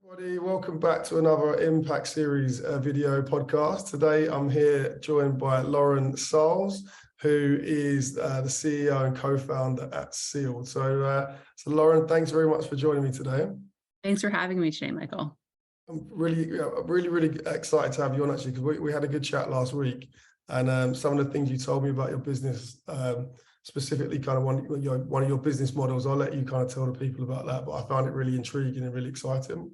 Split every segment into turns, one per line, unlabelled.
Everybody, welcome back to another Impact Series video podcast. Today I'm here joined by Lauren Salz, who is the CEO and co-founder at Salz. So Lauren, thanks very much for joining me today.
Thanks for having me today, Michael.
I'm really excited to have you on, actually, because we had a good chat last week, and some of the things you told me about your business, specifically kind of one of your business models, I'll let you kind of tell the people about that, but I found it really intriguing and really exciting.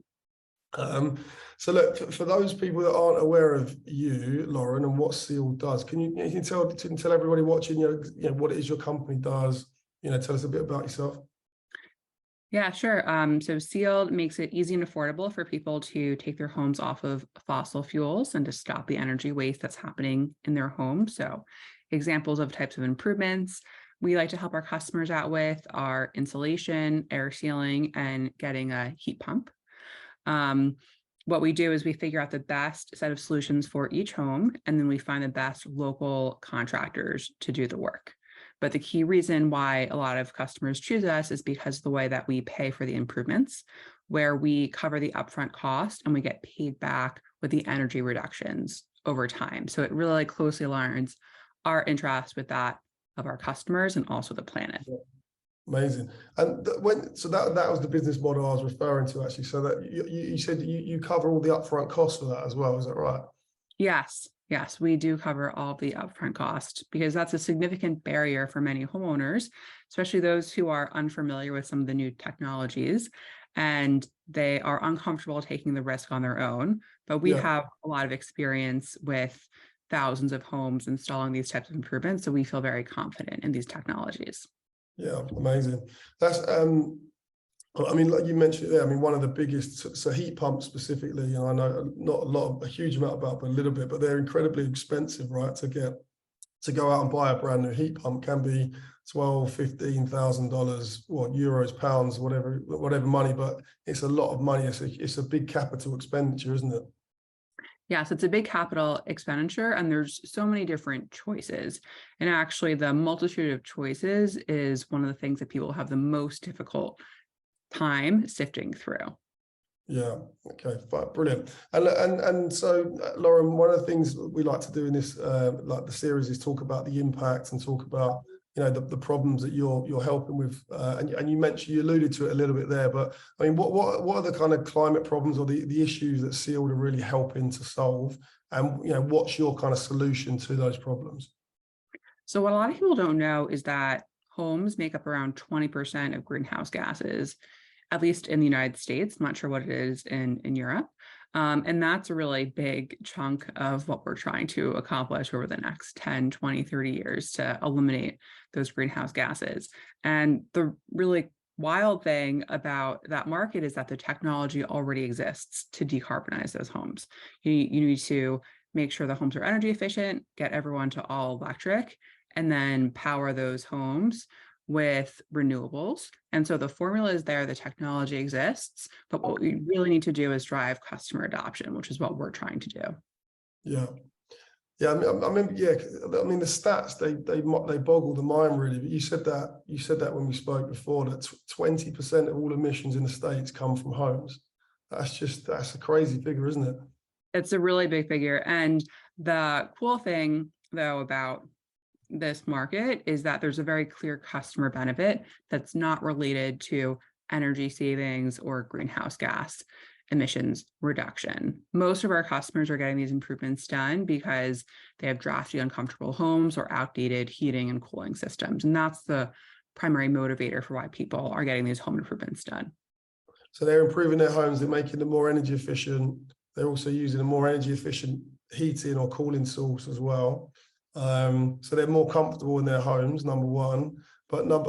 So look, for those people that aren't aware of you, Lauren, and what Salz does, can you tell everybody watching, what it is your company does, tell us a bit about yourself?
Yeah, sure. So Salz makes it easy and affordable for people to take their homes off of fossil fuels and to stop the energy waste that's happening in their home. So examples of types of improvements we like to help our customers out with are insulation, air sealing, and getting a heat pump. What we do is we figure out the best set of solutions for each home, and then we find the best local contractors to do the work. But the key reason why a lot of customers choose us is because of the way that we pay for the improvements, where we cover the upfront cost and we get paid back with the energy reductions over time. So it really closely aligns our interest with that of our customers and also the planet.
Yeah. Amazing. And that was the business model I was referring to, actually. So that you said you cover all the upfront costs for that as well, is that right?
Yes, we do cover all the upfront cost, because that's a significant barrier for many homeowners, especially those who are unfamiliar with some of the new technologies, and they are uncomfortable taking the risk on their own. But we have a lot of experience with thousands of homes installing these types of improvements, so we feel very confident in these technologies.
Yeah, amazing. That's I mean, like you mentioned it there, I mean, one of the biggest, so heat pumps specifically, I know not a huge amount about, but a little bit, but they're incredibly expensive, right? To go out and buy a brand new heat pump can be $12,000-$15,000, what, euros, pounds, whatever money, but it's a lot of money. It's a big capital expenditure, isn't it?
Yes, it's a big capital expenditure, and there's so many different choices. And actually, the multitude of choices is one of the things that people have the most difficult time sifting through. Yeah.
Okay. Fine. Brilliant. And so, Lauren, one of the things we like to do in this, like the series, is talk about the impact and talk about the problems that you're helping with. And you alluded to it a little bit there, but I mean, what are the kind of climate problems or the issues that Salz are really helping to solve? And what's your kind of solution to those problems?
So what a lot of people don't know is that homes make up around 20% of greenhouse gases, at least in the United States. I'm not sure what it is in Europe. And that's a really big chunk of what we're trying to accomplish over the next 10, 20, 30 years to eliminate those greenhouse gases. And the really wild thing about that market is that the technology already exists to decarbonize those homes. You need to make sure the homes are energy efficient, get everyone to all electric, and then power those homes with renewables. And so the formula is there, the technology exists, but what we really need to do is drive customer adoption, which is what we're trying to do. Yeah.
I mean, the stats, they boggle the mind, really. But you said that when we spoke before, that 20% of all emissions in the States come from homes. That's a crazy figure, isn't it?
It's a really big figure. And the cool thing, though, about this market is that there's a very clear customer benefit that's not related to energy savings or greenhouse gas emissions reduction. Most of our customers are getting these improvements done because they have drafty, uncomfortable homes or outdated heating and cooling systems. And that's the primary motivator for why people are getting these home improvements done.
So they're improving their homes, they're making them more energy efficient. They're also using a more energy efficient heating or cooling source as well. So they're more comfortable in their homes, number one, but number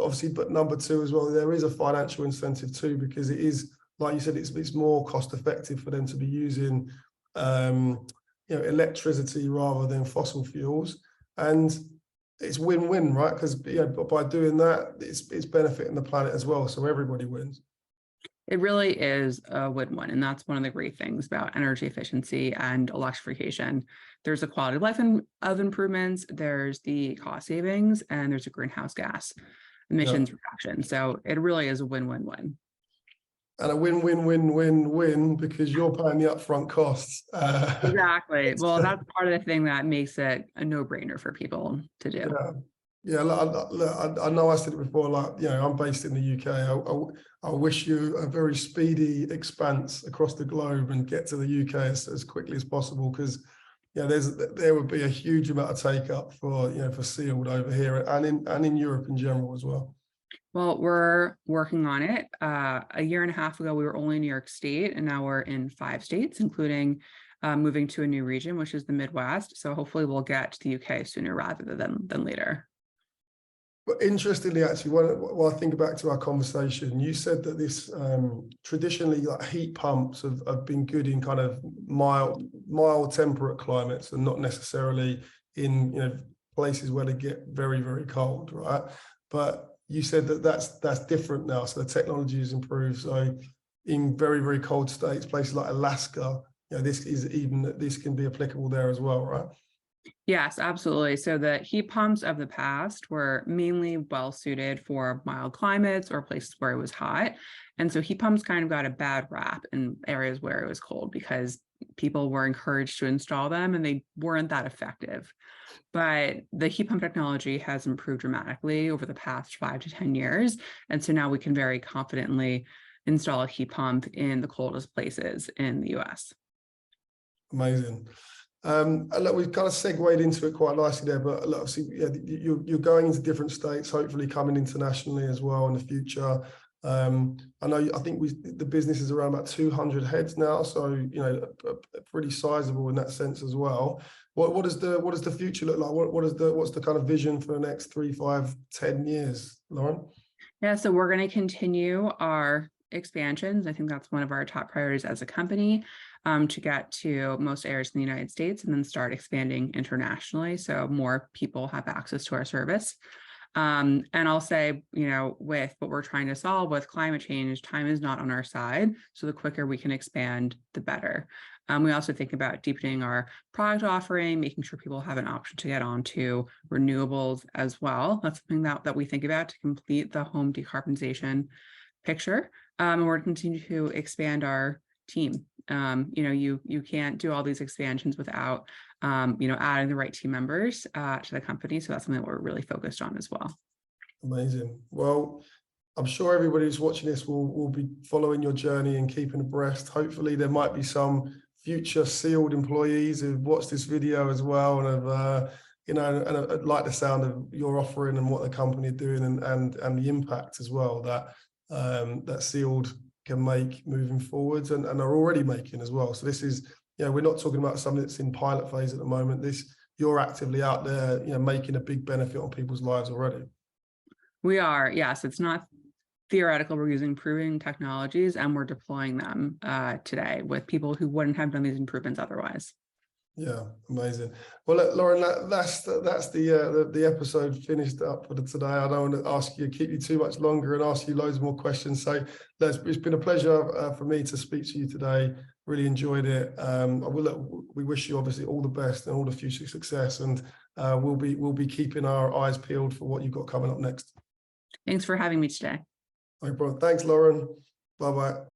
two as well, there is a financial incentive too, because it is, like you said, it's more cost effective for them to be using electricity rather than fossil fuels, and it's win-win, right? Because by doing that, it's benefiting the planet as well, so everybody wins.
It really is a win-win, and that's one of the great things about energy efficiency and electrification. There's a quality of life of improvements, there's the cost savings, and there's a greenhouse gas emissions reduction. So it really is a win-win-win.
And a win-win-win-win-win because you're paying the upfront costs.
Exactly. Well, that's part of the thing that makes it a no-brainer for people to do.
Yeah. I know I said it before, like, you know, I'm based in the UK. I wish you a very speedy expanse across the globe and get to the UK as quickly as possible, because there would be a huge amount of take up for for sealed over here and in Europe in general as well.
Well, we're working on it. A year and a half ago, we were only in New York State, and now we're in 5 states, including moving to a new region, which is the Midwest. So hopefully we'll get to the UK sooner rather than later.
But interestingly, actually, when I think back to our conversation, you said that this traditionally, like, heat pumps have been good in kind of mild temperate climates, and not necessarily in places where they get very, very cold, right? But you said that that's different now. So the technology has improved. So in very, very cold states, places like Alaska, this can be applicable there as well, right?
Yes, absolutely. So the heat pumps of the past were mainly well suited for mild climates or places where it was hot. And so heat pumps kind of got a bad rap in areas where it was cold because people were encouraged to install them and they weren't that effective. But the heat pump technology has improved dramatically over the past 5 to 10 years. And so now we can very confidently install a heat pump in the coldest places in the US.
Amazing. And look, we've kind of segued into it quite nicely there, but look, obviously, you're going into different states, hopefully coming internationally as well in the future. I think the business is around about 200 heads now, so pretty sizable in that sense as well. What does the future look like? What's the kind of vision for the next 3, 5, 10 years, Lauren?
Yeah, so we're going to continue our expansions. I think that's one of our top priorities as a company, to get to most areas in the United States and then start expanding internationally so more people have access to our service. And I'll say, with what we're trying to solve with climate change, time is not on our side. So the quicker we can expand, the better. We also think about deepening our product offering, making sure people have an option to get onto renewables as well. That's something that we think about to complete the home decarbonization picture. And we're going to continue to expand our team. You can't do all these expansions without, adding the right team members to the company. So that's something that we're really focused on as well.
Amazing. Well, I'm sure everybody who's watching this will be following your journey and keeping abreast. Hopefully there might be some future sealed employees who've watched this video as well and have, and like the sound of your offering and what the company are doing and the impact as well that sealed can make moving forwards and are already making as well. So this is, we're not talking about something that's in pilot phase at the moment. You're actively out there, making a big benefit on people's lives already.
We are, yes. It's not theoretical. We're using proven technologies and we're deploying them today with people who wouldn't have done these improvements otherwise.
Yeah, amazing. Well, look, Lauren, that's the episode finished up for today. I don't want to keep you too much longer and ask you loads more questions. So it's been a pleasure for me to speak to you today. Really enjoyed it. We wish you obviously all the best and all the future success, and we'll be keeping our eyes peeled for what you've got coming up next.
Thanks for having me today.
No problem. Thanks, Lauren. Bye-bye.